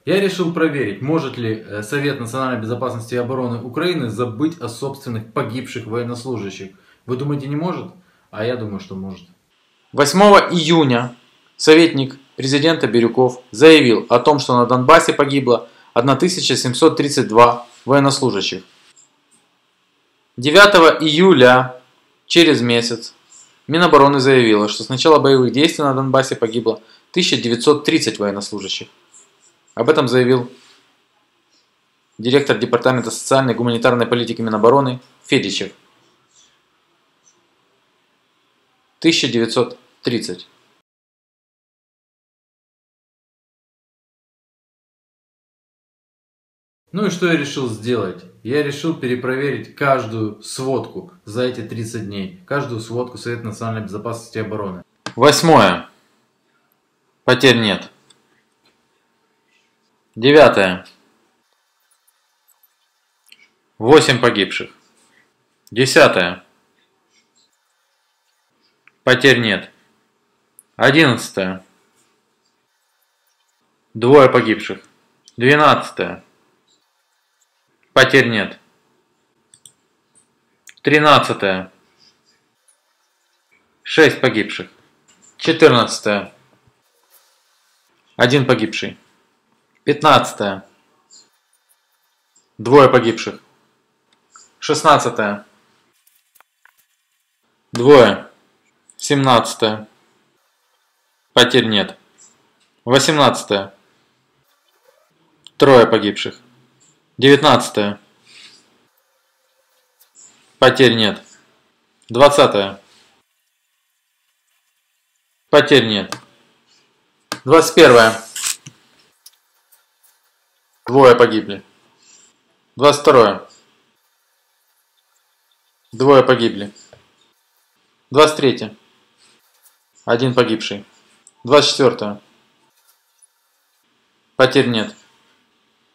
Я решил проверить, может ли Совет национальной безопасности и обороны Украины забыть о собственных погибших военнослужащих. Вы думаете, не может? А я думаю, что может. 8 июня советник президента Бирюков заявил о том, что на Донбассе погибло 1732 военнослужащих. 9 июля, через месяц, Минобороны заявила, что с начала боевых действий на Донбассе погибло 1930 военнослужащих. Об этом заявил директор Департамента социальной и гуманитарной политики Минобороны Федичев. 1930. Ну и что я решил сделать? Я решил перепроверить каждую сводку за эти 30 дней. Каждую сводку Совета национальной безопасности и обороны. 8. Потерь нет. 9. 8 погибших. 10. Потерь нет. 11. 2 погибших. 12. Потерь нет. 13. 6 погибших. 14. 1 погибший. 15. 2 погибших. 16. 2. 17. Потерь нет. 18. 3 погибших. 19. Потерь нет. 20. Потерь нет. 21. 2 погибли. 22. 2 погибли. 23. 1 погибший. 24. Потерь нет.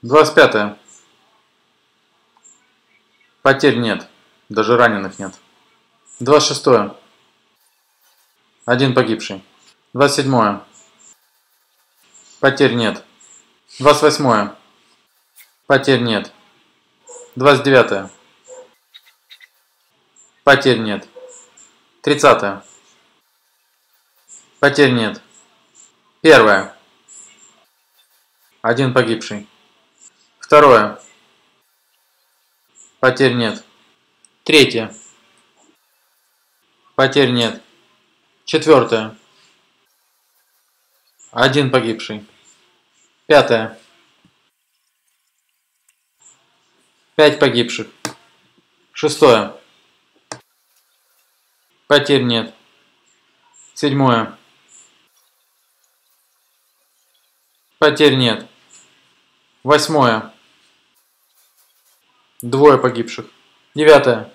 25. Потерь нет. Даже раненых нет. 26. 1 погибший. 27. Потерь нет. 28. Потерь нет. 29. Потерь нет. 30. Потерь нет. 1. 1 погибший. 2. Потерь нет. 3. Потерь нет. 4. 1 погибший. 5. 5 погибших. 6. Потерь нет. 7. Потерь нет. 8. 2 погибших. 9.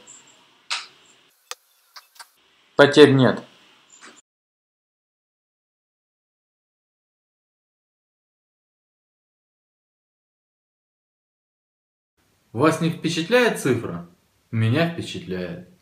Потерь нет. Вас не впечатляет цифра? Меня впечатляет.